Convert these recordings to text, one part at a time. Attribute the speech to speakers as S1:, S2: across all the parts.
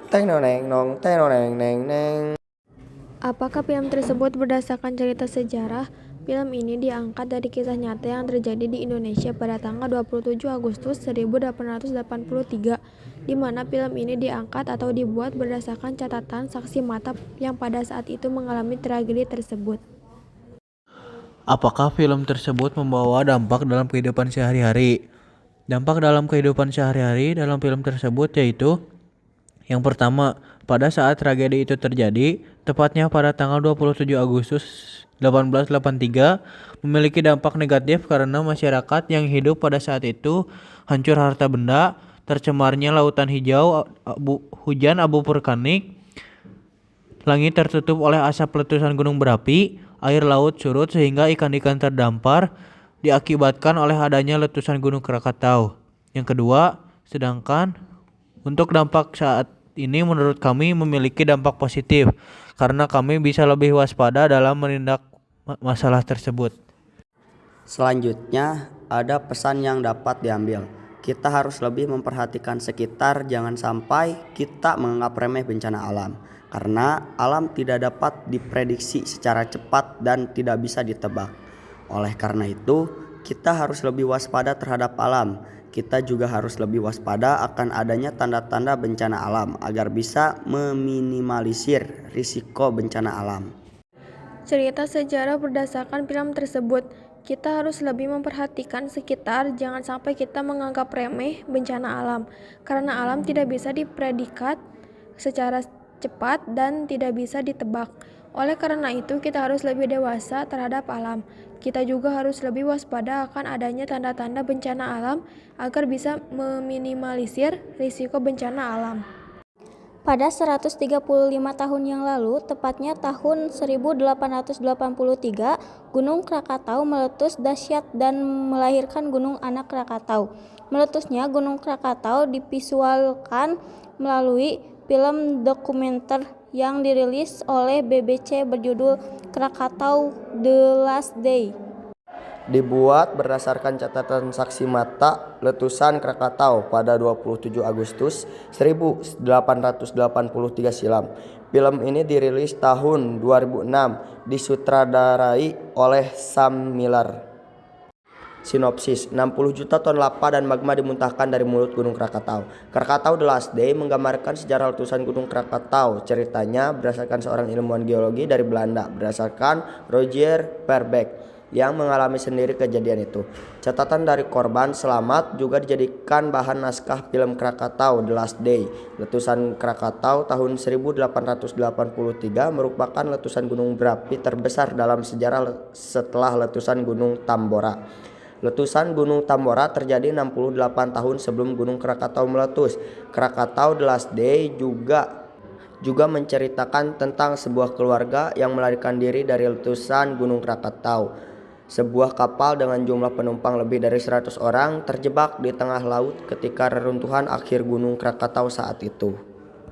S1: Teng noneng nong, teng noneng neng neng.
S2: Apakah film tersebut berdasarkan cerita sejarah? Film ini diangkat dari kisah nyata yang terjadi di Indonesia pada tanggal 27 Agustus 1883, di mana film ini diangkat atau dibuat berdasarkan catatan saksi mata yang pada saat itu mengalami tragedi tersebut.
S3: Apakah film tersebut membawa dampak dalam kehidupan sehari-hari? Dampak dalam kehidupan sehari-hari dalam film tersebut yaitu yang pertama, pada saat tragedi itu terjadi, tepatnya pada tanggal 27 Agustus 1883, memiliki dampak negatif karena masyarakat yang hidup pada saat itu hancur harta benda, tercemarnya lautan hijau, hujan abu vulkanik, langit tertutup oleh asap letusan gunung berapi, air laut surut sehingga ikan-ikan terdampar diakibatkan oleh adanya letusan gunung Krakatau. Yang kedua, sedangkan untuk dampak saat ini menurut kami memiliki dampak positif karena kami bisa lebih waspada dalam menindak masalah tersebut.
S1: Selanjutnya, ada pesan yang dapat diambil. Kita harus lebih memperhatikan sekitar, jangan sampai kita menganggap remeh bencana alam. Karena alam tidak dapat diprediksi secara cepat dan tidak bisa ditebak. Oleh karena itu, kita harus lebih waspada terhadap alam. Kita juga harus lebih waspada akan adanya tanda-tanda bencana alam agar bisa meminimalisir risiko bencana alam.
S2: Cerita sejarah berdasarkan film tersebut. Kita harus lebih memperhatikan sekitar, jangan sampai kita menganggap remeh bencana alam, karena alam tidak bisa dipredikat secara cepat dan tidak bisa ditebak. Oleh karena itu, kita harus lebih dewasa terhadap alam. Kita juga harus lebih waspada akan adanya tanda-tanda bencana alam agar bisa meminimalisir risiko bencana alam.
S4: Pada 135 tahun yang lalu, tepatnya tahun 1883, Gunung Krakatau meletus dahsyat dan melahirkan Gunung Anak Krakatau. Meletusnya Gunung Krakatau divisualkan melalui film dokumenter yang dirilis oleh BBC berjudul Krakatau The Last Day.
S1: Dibuat berdasarkan catatan saksi mata letusan Krakatau pada 27 Agustus 1883 silam. Film ini dirilis tahun 2006, disutradarai oleh Sam Miller. Sinopsis, 60 juta ton lava dan magma dimuntahkan dari mulut Gunung Krakatau. Krakatau The Last Day menggambarkan sejarah letusan Gunung Krakatau. Ceritanya berdasarkan seorang ilmuwan geologi dari Belanda, berdasarkan Roger Verbeek, yang mengalami sendiri kejadian itu. Catatan dari korban selamat juga dijadikan bahan naskah film Krakatau The Last Day. Letusan Krakatau tahun 1883 merupakan letusan gunung berapi terbesar dalam sejarah setelah letusan Gunung Tambora. Letusan Gunung Tambora terjadi 68 tahun sebelum Gunung Krakatau meletus. Krakatau The Last Day juga menceritakan tentang sebuah keluarga yang melarikan diri dari letusan Gunung Krakatau. Sebuah kapal dengan jumlah penumpang lebih dari 100 orang terjebak di tengah laut ketika reruntuhan akhir Gunung Krakatau saat itu.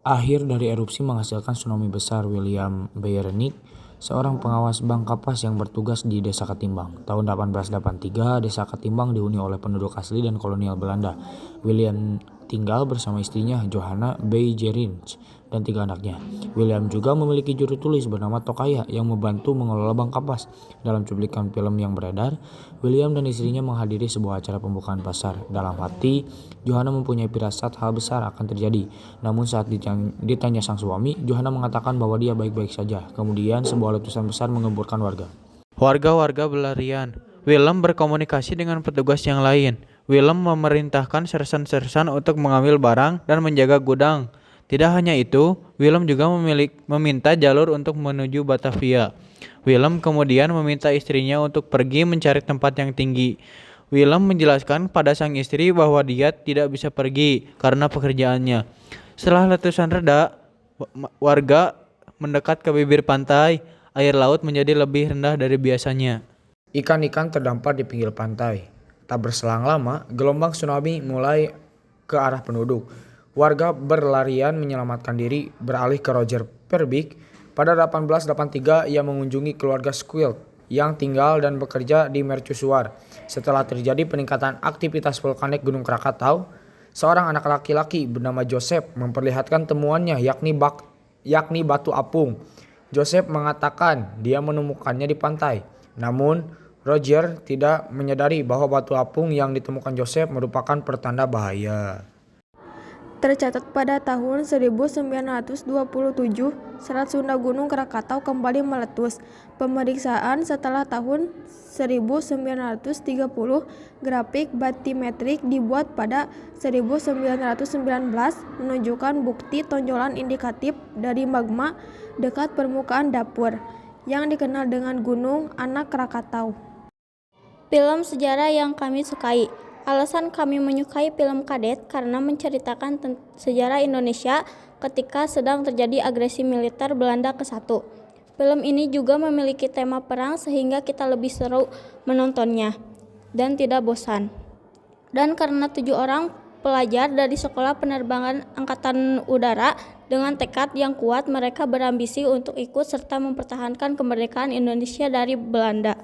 S5: Akhir dari erupsi menghasilkan tsunami besar. William Beiernich, seorang pengawas bank kapas yang bertugas di Desa Katimbang. Tahun 1883, Desa Katimbang dihuni oleh penduduk asli dan kolonial Belanda. William tinggal bersama istrinya Johanna Beierinck dan 3 anaknya. William juga memiliki juru tulis bernama Tokaya yang membantu mengelola bank kapas. Dalam cuplikan film yang beredar, William dan istrinya menghadiri sebuah acara pembukaan pasar. Dalam hati, Johanna mempunyai firasat hal besar akan terjadi. Namun saat ditanya sang suami, Johanna mengatakan bahwa dia baik-baik saja. Kemudian sebuah letusan besar mengemburkan warga.
S3: Warga-warga berlarian. Willem berkomunikasi dengan petugas yang lain. Willem memerintahkan sersan-sersan untuk mengambil barang dan menjaga gudang. Tidak hanya itu, Willem juga meminta jalur untuk menuju Batavia. Willem kemudian meminta istrinya untuk pergi mencari tempat yang tinggi. Willem menjelaskan pada sang istri bahwa dia tidak bisa pergi karena pekerjaannya. Setelah letusan reda, warga mendekat ke bibir pantai. Air laut menjadi lebih rendah dari biasanya.
S5: Ikan-ikan terdampar di pinggir pantai. Tak berselang lama, gelombang tsunami mulai ke arah penduduk. Warga berlarian menyelamatkan diri, beralih ke Roger Verbeek. Pada 1883, ia mengunjungi keluarga Squilt yang tinggal dan bekerja di Mercusuar. Setelah terjadi peningkatan aktivitas vulkanik Gunung Krakatau, Seorang anak laki-laki bernama Joseph memperlihatkan temuannya yakni batu apung. Joseph mengatakan dia menemukannya di pantai. Namun Roger tidak menyadari bahwa batu apung yang ditemukan Joseph merupakan pertanda bahaya.
S2: Tercatat pada tahun 1927, Selat Sunda Gunung Krakatau kembali meletus. Pemeriksaan setelah tahun 1930, grafik batimetrik dibuat pada 1919 menunjukkan bukti tonjolan indikatif dari magma dekat permukaan dapur, yang dikenal dengan Gunung Anak Krakatau.
S4: Film sejarah yang kami sukai. Alasan kami menyukai film Kadet karena menceritakan sejarah Indonesia ketika sedang terjadi agresi militer Belanda ke-1. Film ini juga memiliki tema perang sehingga kita lebih seru menontonnya dan tidak bosan. Dan karena 7 orang pelajar dari Sekolah Penerbangan Angkatan Udara dengan tekad yang kuat, mereka berambisi untuk ikut serta mempertahankan kemerdekaan Indonesia dari Belanda.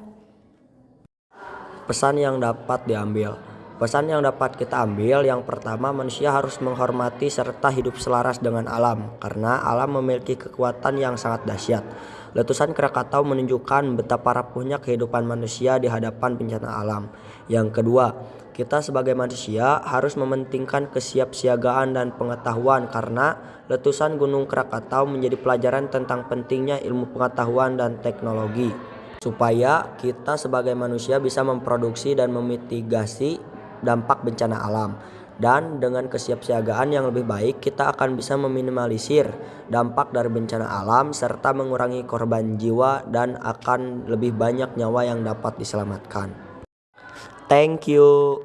S1: Pesan yang dapat diambil. Pesan yang dapat kita ambil, yang pertama, manusia harus menghormati serta hidup selaras dengan alam, karena alam memiliki kekuatan yang sangat dahsyat. Letusan Krakatau menunjukkan betapa rapuhnya kehidupan manusia di hadapan bencana alam. Yang kedua, kita sebagai manusia harus mementingkan kesiapsiagaan dan pengetahuan, karena letusan Gunung Krakatau menjadi pelajaran tentang pentingnya ilmu pengetahuan dan teknologi, supaya kita sebagai manusia bisa memproduksi dan memitigasi dampak bencana alam. Dan dengan kesiapsiagaan yang lebih baik, kita akan bisa meminimalisir dampak dari bencana alam serta mengurangi korban jiwa, dan akan lebih banyak nyawa yang dapat diselamatkan. Thank you.